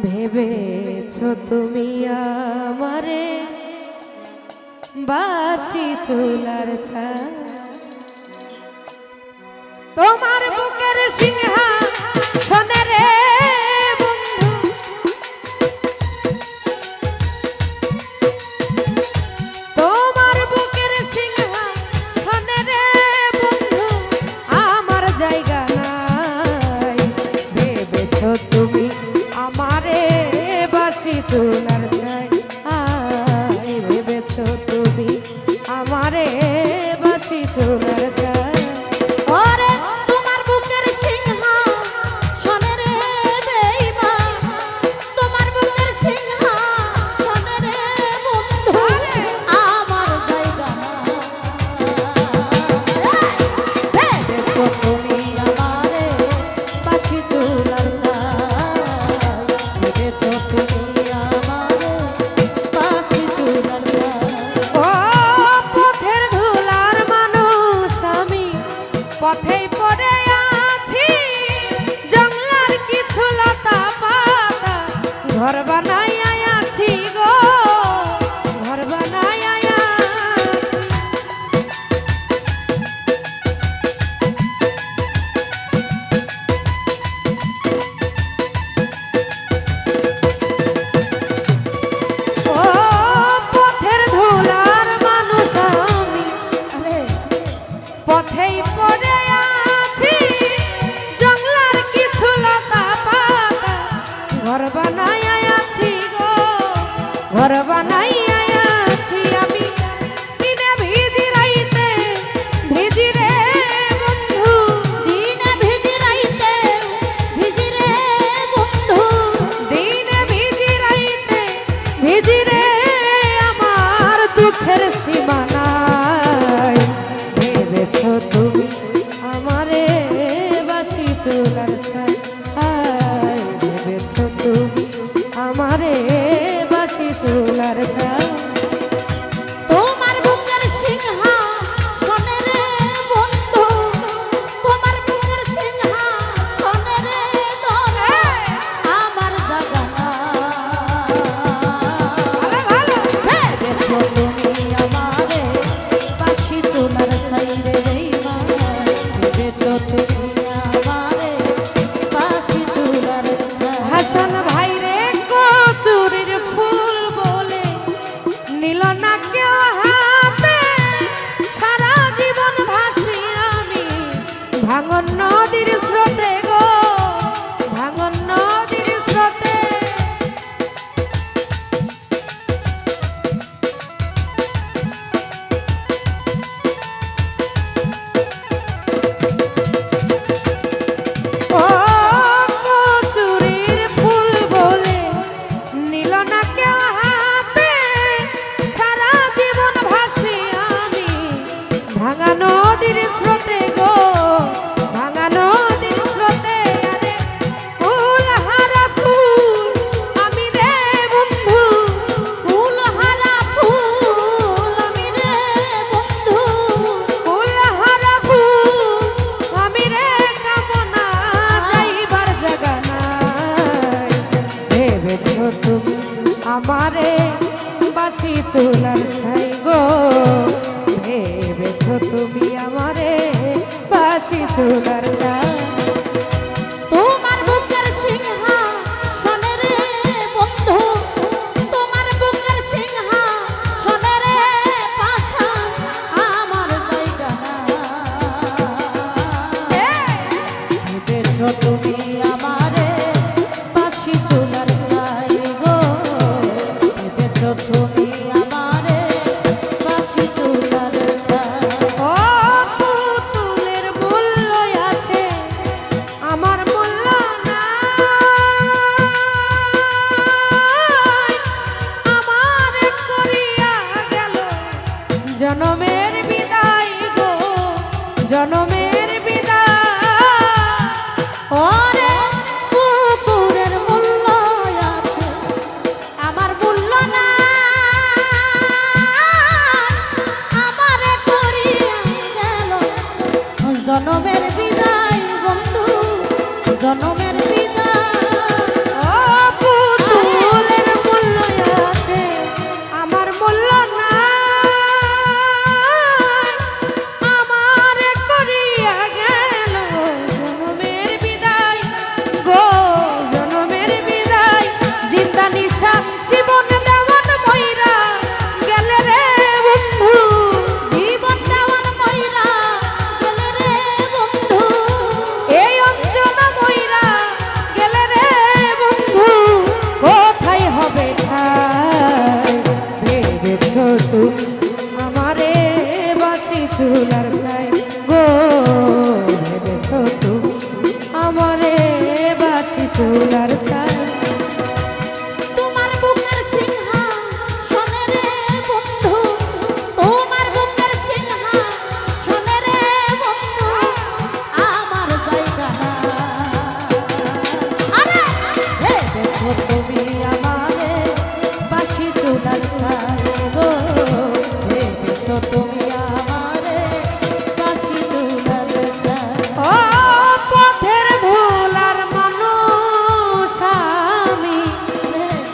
ভেবেছো তুমি আমারে বাসি চুলার ছাই, তোমার বুকের সিংহাসনে রে বন্ধু, তোমার বুকের সিংহাসনে রে বন্ধু আমার জায়গা নাই। ভেবেছো তুমি আমারে বাসি চুলার ছাই, ভেবেছো তুমি আমারে বাসি চুলার ছাই। ওরে তোমার বুকের সিংহাসনে রে বেঈমান, তোমার বুকের সিংহাসনে রে বন্ধু আমার জায়গা নাই। দেখো তুমি আমারে বাসি চুলার ছাই, দেখো তুমি আমারে বাসি চুলার ছাই। ও পথের ধুলার মানুষ আমি, পথেই পড়ে আছি, জঙ্গলার কিছু লতা পাতা ঘর বানাই আছি গো, ঘর বানাই আছি। ও পথের ধুলার মানুষ আমি, পথেই পড়ে আছি, জঙ্গলার কিছু লতা পাতা ঘর বানাই আছি গো, ঘর বানাই আছি। আমি দিনে ভিজি রাইতে ভিজি রে বন্ধু, দিনে ভিজি রাইতে ভিজি রে বন্ধু, দিনে ভিজি রাইতে ভিজি রে আমার দুঃখের সীমা নাই। ভেবেছো তুমি আমারে বাসি চুলার ছাই, ভেবেছো তুমি আমারে বাসি চুলার ছাই। তোমার বুকের সিংহাসনে রে বন্ধু, তোমার বুকের সিংহাসনে রে দোলা আমার জায়গা ভালো ভালো নাই। দেখো তুমি আমারে বাসি চুলার ছাই রে বেঈমান, দেখো তুমি আমারে বাসি চুলার ছাই। হাসান ভাই রে কচুরির ফুল বলে নিল না কেউ হাতে, সারা জীবন ভাসি আমি ভাঙন নদীর স্রোতে গো, ভাঙন নদীর স্রোতে। ও কচুরির ফুল বলে নিল না কেউ হাতে, সারা জীবন ভাসি আমি ভাঙা নদীর স্রোতে গো, ভাঙা নদীর স্রোতে। আরে ফুল হারা ফুল আমি রে বন্ধু, ফুল হারা ফুল আমি রে বন্ধু, ফুল হারা ফুল আমি রে কামনা যাইবার জায়গা নাই। ভেবেছো তুমি আমারে বাসি চুলার ছাই গো, ভেবেছো তুমি আমারে বাসি চুলার ছাই। তোমার বুকের সিংহাসনে রে বন্ধু, তোমার বুকের সিংহাসনে রে পাশা আমার জায়গা নাই। ভেবেছো তুমি আমারে বাসি চুলার ছাই গো, ভেবেছো তুমি আমারে বাসি চুলার ছাই। ও পুতুলের মূল্য আছে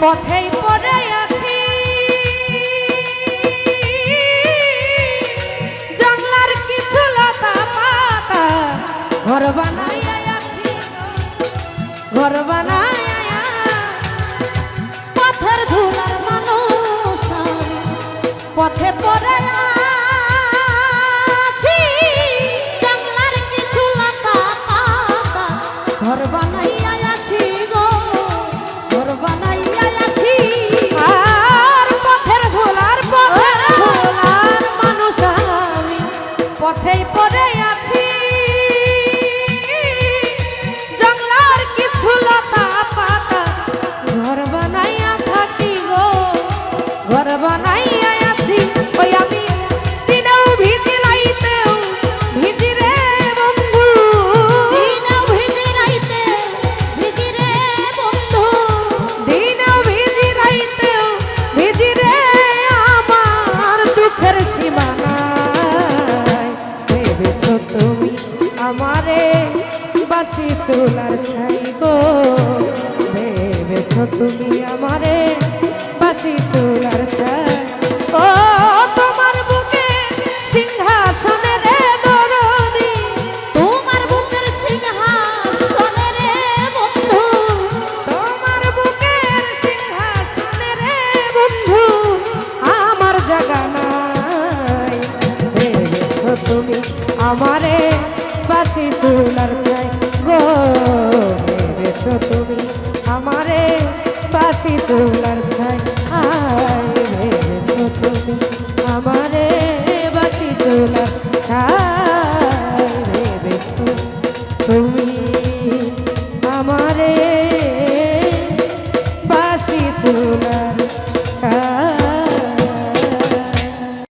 পথেই পড়ে আছি জঙ্গলার কিছু লতা পাতা ঘর বানাইয়া আছি ঘর বানাইয়া পথের ধুলার মানুষ আমি পথে পড়ে আছি জঙ্গলার কিছু লতা পাতা ঘর বানাইয়া আছি গো ঘর বানাইয়া আছি আর পথের ধুলার মানুষ আমি পথেই পড়ে আছি জঙ্গলার কিছু লতা পাতা ঘর বানাইয়া থাকি গো ঘর বানাইয়া আছি ওই আমি দিনেও ভিজি রাইতেও ভিজি রে বন্ধু দিনেও ভিজি রাইতে ভিজি রে বন্ধু দিনেও ভিজি রাইতেও ভিজি রে আমার দুঃখের সীমানায় ভেবেছো তুমি আমারে বাসি চুলার ছাই গো ভেবেছো তুমি আমারে বাসি চুলার ছাই ও তোমার বুকে সিংহাসনে রে দরদি তোমার বুকের সিংহাসনে রে বন্ধু তোমার বুকের সিংহাসনে রে বন্ধু আমার জায়গা নাই ভেবেছো তুমি আমারে বাসি চুলার চাই গো ভেবেছো তুমি আমারে বাসি চুলার চাই ভেবেছো তুমি আমারে বাসি চুলার চাই ভেবেছো তুমি আমারে বাসি চুলার